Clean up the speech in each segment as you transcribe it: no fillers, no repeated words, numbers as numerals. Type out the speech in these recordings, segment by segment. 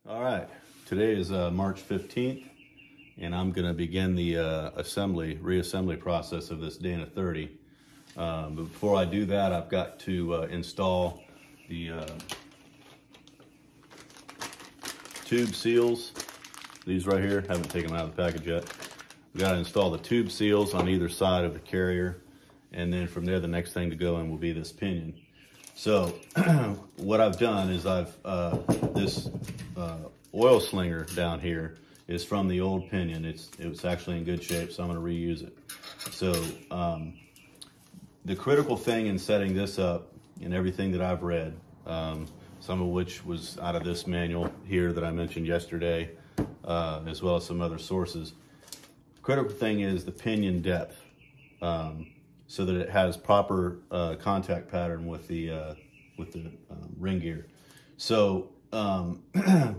All right, today is March 15th, and I'm going to begin the reassembly process of this Dana 30. But before I do that, I've got to install the tube seals. These right here, haven't taken them out of the package yet. We've got to install the tube seals on either side of the carrier, and then from there, the next thing to go in will be this pinion. So what I've done is this oil slinger down here is from the old pinion. It was actually in good shape, so I'm going to reuse it. So the critical thing in setting this up, and everything that I've read, some of which was out of this manual here that I mentioned yesterday, as well as some other sources, critical thing is the pinion depth. So that it has proper contact pattern with the ring gear. So I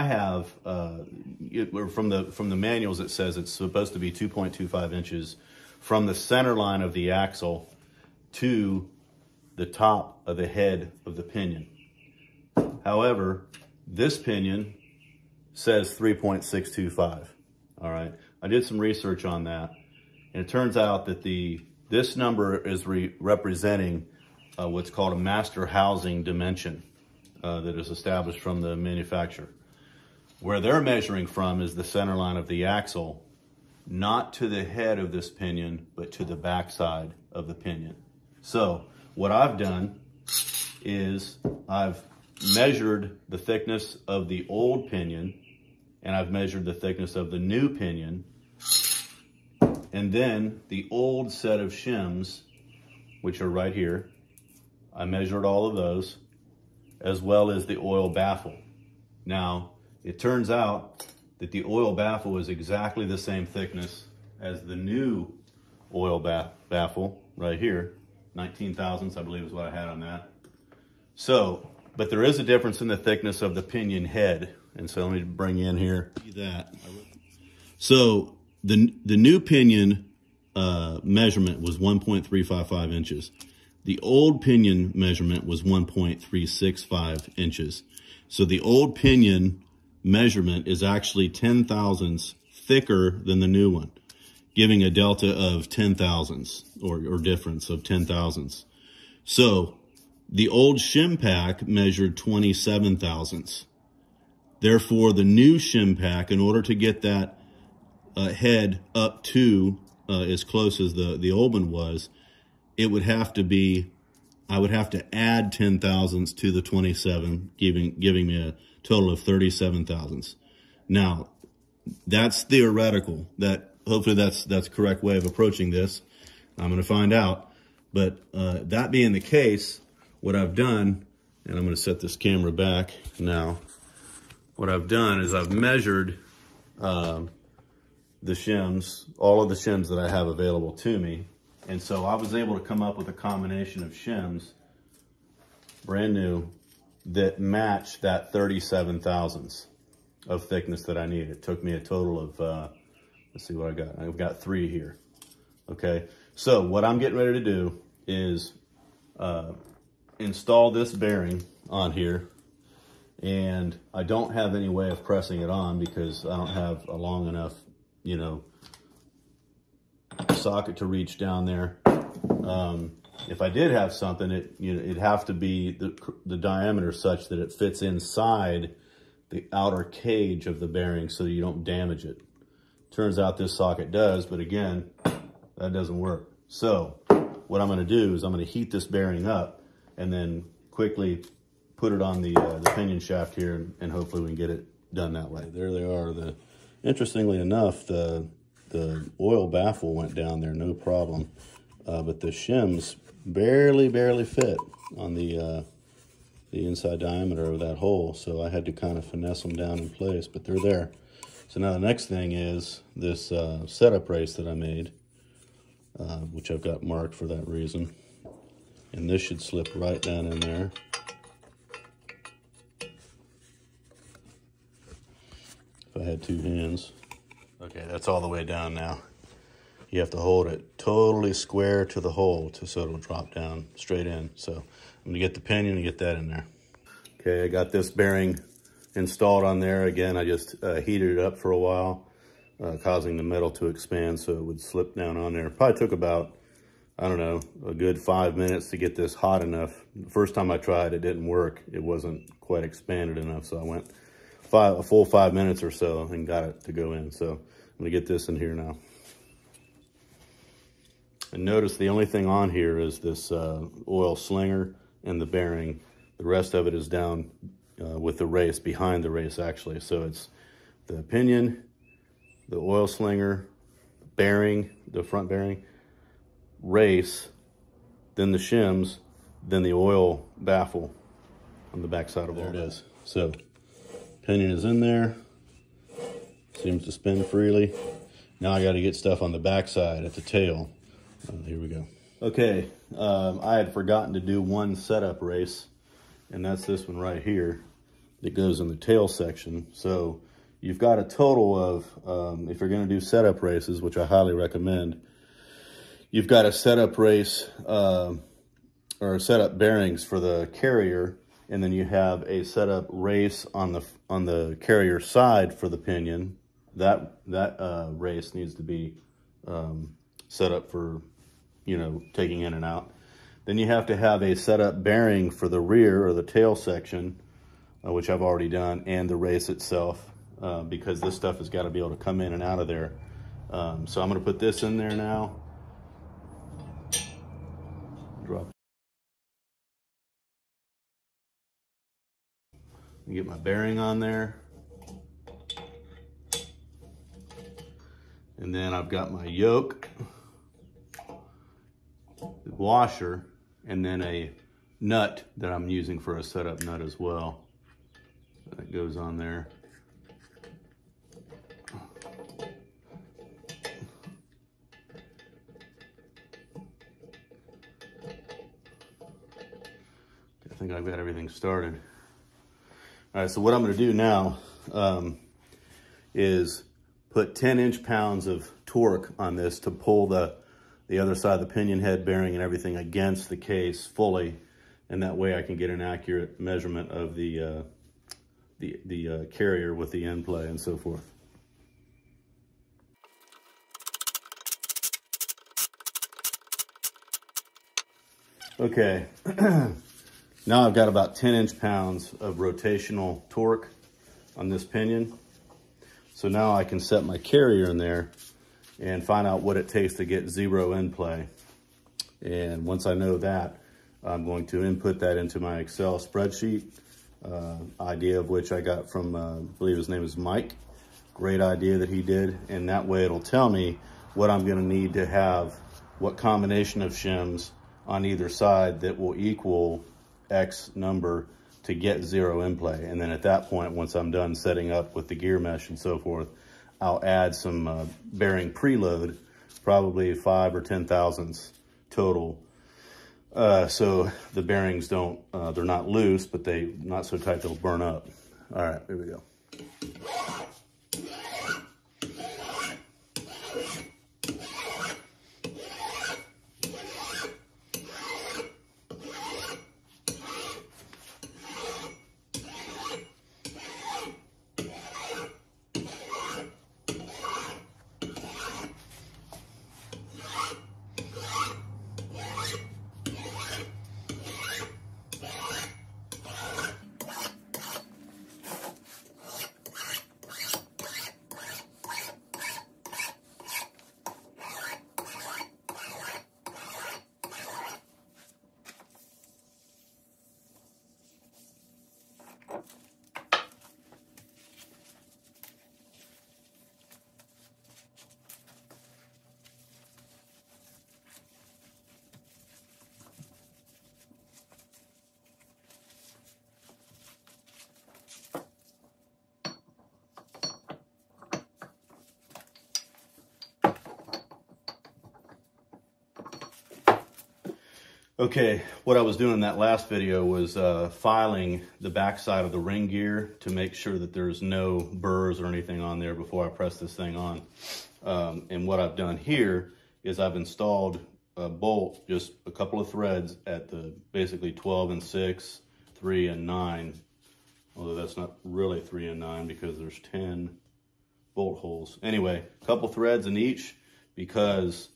have from the manuals, it says it's supposed to be 2.25 inches from the center line of the axle to the top of the head of the pinion. However, this pinion says 3.625. All right, I did some research on that. And it turns out that this number is representing what's called a master housing dimension that is established from the manufacturer. Where they're measuring from is the center line of the axle, not to the head of this pinion, but to the backside of the pinion. So what I've done is I've measured the thickness of the old pinion, and I've measured the thickness of the new pinion. And then the old set of shims, which are right here, I measured all of those, as well as the oil baffle. Now, it turns out that the oil baffle is exactly the same thickness as the new oil baffle right here. 19 thousandths, I believe, is what I had on that. So, but there is a difference in the thickness of the pinion head. And so let me bring you in here. See that. So, the new pinion measurement was 1.355 inches. The old pinion measurement was 1.365 inches. So the old pinion measurement is actually 10 thousandths thicker than the new one, giving a delta of 10 thousandths or difference of 10 thousandths. So the old shim pack measured 27 thousandths. Therefore, the new shim pack, in order to get that head up to as close as the old one was, it would have to be, I would have to add 10 thousandths to the 27, giving me a total of 37 thousandths. Now, that's theoretical. Hopefully that's the correct way of approaching this. I'm going to find out. But that being the case, what I've done, and I'm going to set this camera back now. What I've done is I've measured the shims, all of the shims that I have available to me. And so I was able to come up with a combination of shims, brand new, that match that 37 thousandths of thickness that I need. It took me a total of, let's see what I got. I've got 3 here, okay? So what I'm getting ready to do is install this bearing on here. And I don't have any way of pressing it on because I don't have a long enough, socket to reach down there. If I did have something, it'd have to be the diameter such that it fits inside the outer cage of the bearing so that you don't damage it. Turns out this socket does, but again, that doesn't work. So what I'm going to do is I'm going to heat this bearing up and then quickly put it on the pinion shaft here, and hopefully we can get it done that way. There they are. Interestingly enough, the oil baffle went down there, no problem. But the shims barely fit on the inside diameter of that hole, so I had to kind of finesse them down in place, but they're there. So now the next thing is this setup race that I made, which I've got marked for that reason. And this should slip right down in there. If I had 2 hands. Okay, that's all the way down now. You have to hold it totally square to the hole so it'll drop down straight in. So I'm gonna get the pinion and get that in there. Okay, I got this bearing installed on there. Again, I just heated it up for a while, causing the metal to expand so it would slip down on there. Probably took about, I don't know, a good 5 minutes to get this hot enough. The first time I tried, it didn't work. It wasn't quite expanded enough, so I went a full 5 minutes or so and got it to go in. So I'm gonna get this in here now. And notice the only thing on here is this oil slinger and the bearing. The rest of it is down with the race, behind the race actually. So it's the pinion, the oil slinger, bearing, the front bearing, race, then the shims, then the oil baffle on the back side of all this. So pinion is in there, seems to spin freely. Now I got to get stuff on the back side at the tail. Here we go. Okay, I had forgotten to do one setup race, and that's this one right here that goes in the tail section. So you've got a total of, if you're going to do setup races, which I highly recommend, you've got a setup race or setup bearings for the carrier, and then you have a setup race on the carrier side for the pinion. That race needs to be set up for, you know, taking in and out. Then you have to have a setup bearing for the rear or the tail section, which I've already done, and the race itself, because this stuff has got to be able to come in and out of there. So I'm going to put this in there now. Drop. Get my bearing on there. And then I've got my yoke, the washer, and then a nut that I'm using for a setup nut as well. That goes on there. I think I've got everything started. All right, so what I'm going to do now is put 10 inch-pounds of torque on this to pull the other side of the pinion head bearing and everything against the case fully, and that way I can get an accurate measurement of the carrier with the end play and so forth. Okay, now I've got about 10 inch-pounds of rotational torque on this pinion. So now I can set my carrier in there and find out what it takes to get 0 end play. And once I know that, I'm going to input that into my Excel spreadsheet, idea of which I got from, I believe his name is Mike. Great idea that he did. And that way it'll tell me what I'm gonna need to have, what combination of shims on either side that will equal X number to get 0 end play. And then at that point, once I'm done setting up with the gear mesh and so forth, I'll add some bearing preload, probably 5 or 10 thousandths total. So the bearings don't, they're not loose, but they not so tight they'll burn up. All right, here we go. Okay, what I was doing in that last video was filing the backside of the ring gear to make sure that there's no burrs or anything on there before I press this thing on. And what I've done here is I've installed a bolt, just a couple of threads at the basically 12 and 6, 3 and 9 although that's not really 3 and 9 because there's 10 bolt holes. Anyway, a couple threads in each, because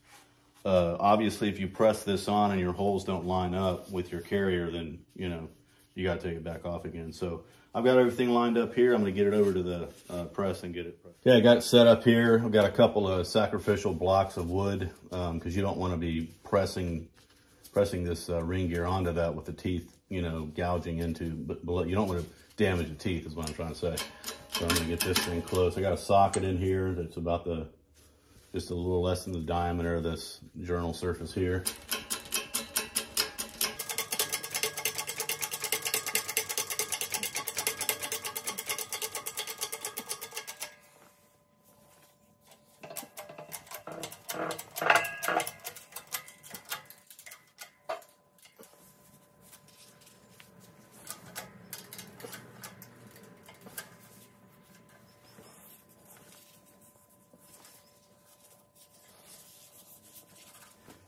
obviously if you press this on and your holes don't line up with your carrier, then you know you got to take it back off again. So I've got everything lined up here. I'm going to get it over to the press and get it pressed. Okay, I got it set up here. I've got a couple of sacrificial blocks of wood because you don't want to be pressing this ring gear onto that with the teeth, you know, gouging into, but below. You don't want to damage the teeth is what I'm trying to say. So I'm going to get this thing close. I got a socket in here that's about just a little less than the diameter of this journal surface here.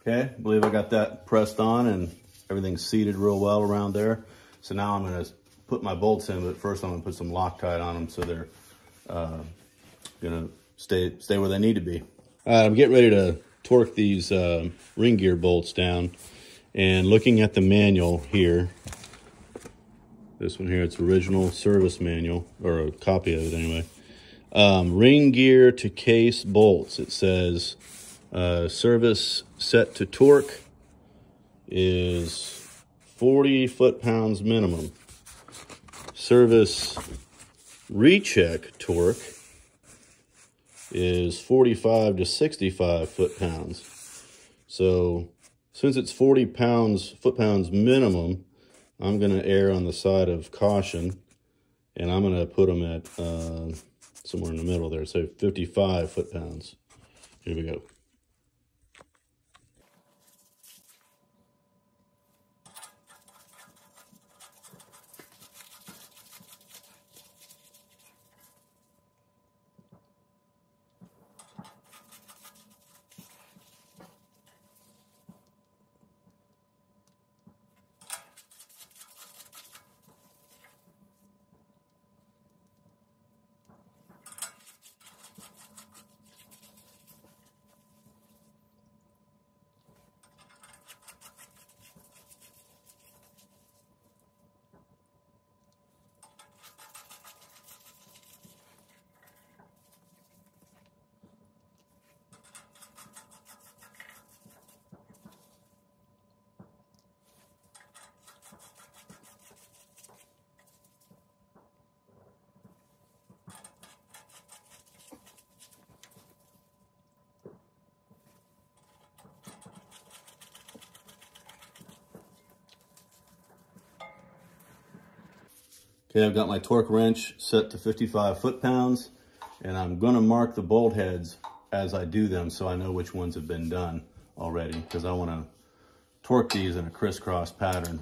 Okay, I believe I got that pressed on and everything's seated real well around there. So now I'm going to put my bolts in, but first I'm going to put some Loctite on them so they're going to stay where they need to be. All right, I'm getting ready to torque these ring gear bolts down. And looking at the manual here, this one here, it's original service manual, or a copy of it anyway. Ring gear to case bolts, it says service set to torque is 40 foot-pounds minimum. Service recheck torque is 45 to 65 foot-pounds. So since it's 40 foot-pounds minimum, I'm going to err on the side of caution, and I'm going to put them at somewhere in the middle there, so 55 foot-pounds. Here we go. Okay, I've got my torque wrench set to 55 foot-pounds, and I'm going to mark the bolt heads as I do them so I know which ones have been done already, because I want to torque these in a crisscross pattern.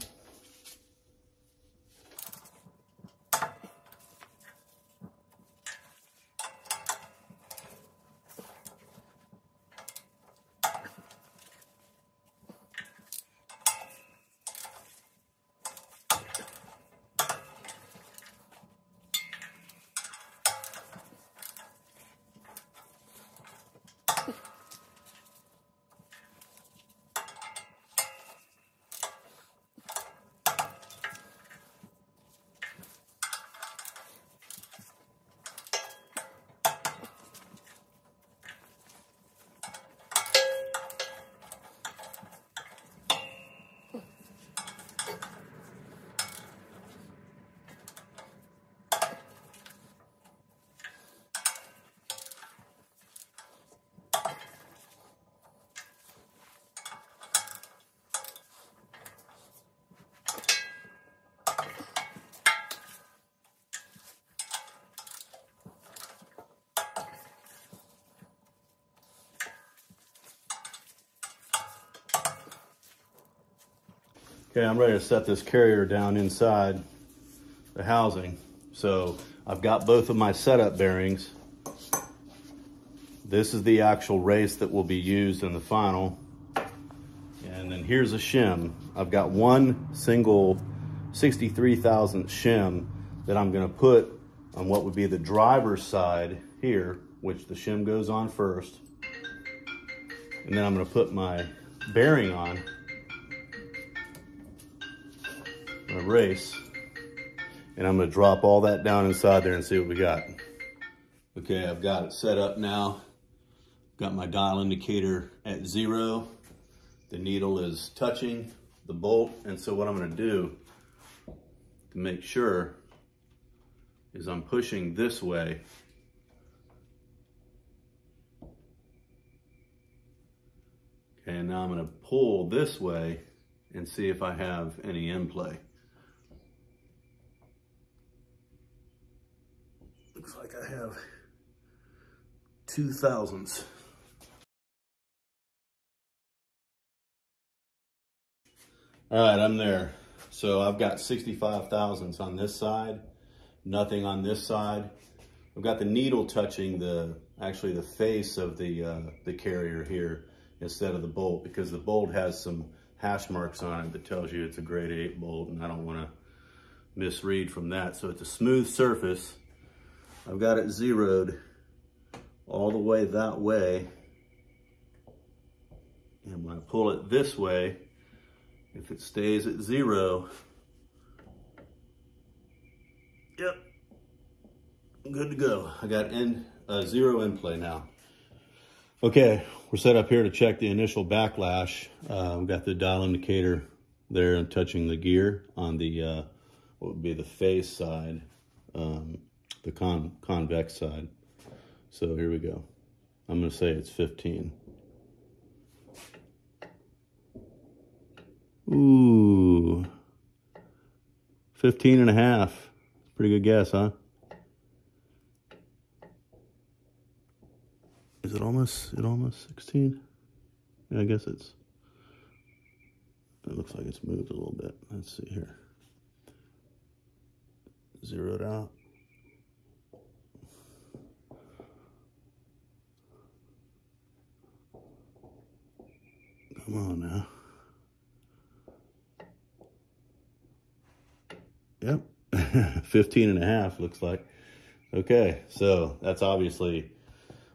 Okay, I'm ready to set this carrier down inside the housing. So I've got both of my setup bearings. This is the actual race that will be used in the final. And then here's a shim. I've got one single 63 thousandth shim that I'm going to put on what would be the driver's side here, which the shim goes on first. And then I'm going to put my bearing on, my race, and I'm going to drop all that down inside there and see what we got. Okay, I've got it set up now. Got my dial indicator at 0. The needle is touching the bolt, and so what I'm going to do to make sure is I'm pushing this way. Okay, and now I'm going to pull this way and see if I have any in play. Looks like I have 2 thousandths. All right, I'm there. So I've got 65 thousandths on this side, nothing on this side. I've got the needle touching actually the face of the carrier here instead of the bolt, because the bolt has some hash marks on it that tells you it's a grade 8 bolt, and I don't want to misread from that. So it's a smooth surface. I've got it zeroed all the way that way, and when I pull it this way, if it stays at 0, yep, I'm good to go. I got 0 in play now. Okay, we're set up here to check the initial backlash. We've got the dial indicator there and touching the gear on the what would be the face side, the convex side. So here we go. I'm going to say it's 15. Ooh, 15 and a half. Pretty good guess, huh? Is it almost 16? Yeah, I guess it looks like it's moved a little bit. Let's see here. Zeroed out. Come on now. Yep, 15 and a half looks like. Okay, so that's obviously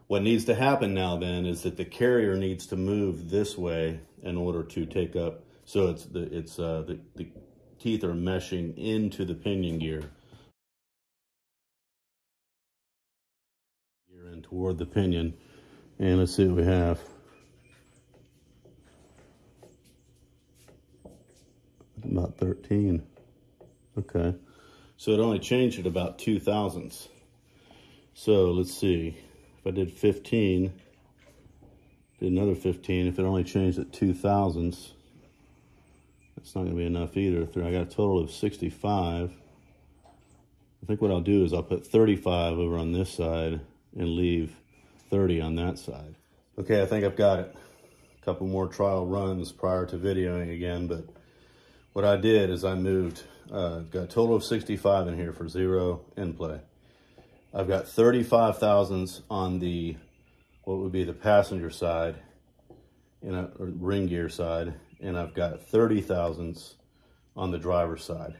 what needs to happen now then, is that the carrier needs to move this way in order to take up. So the teeth are meshing into the pinion gear. Gear in toward the pinion. And let's see what we have. About 13. Okay, so it only changed at about 2 thousandths. So let's see, if I did 15, did another 15, if it only changed at 2 thousandths, that's not gonna be enough either. I got a total of 65. I think what I'll do is I'll put 35 over on this side and leave 30 on that side. Okay, I think I've got it. A couple more trial runs prior to videoing again, but what I did is I moved, got a total of 65 in here for 0 in play. I've got 35 thousandths on the, what would be the passenger side, or ring gear side, and I've got 30 thousandths on the driver's side.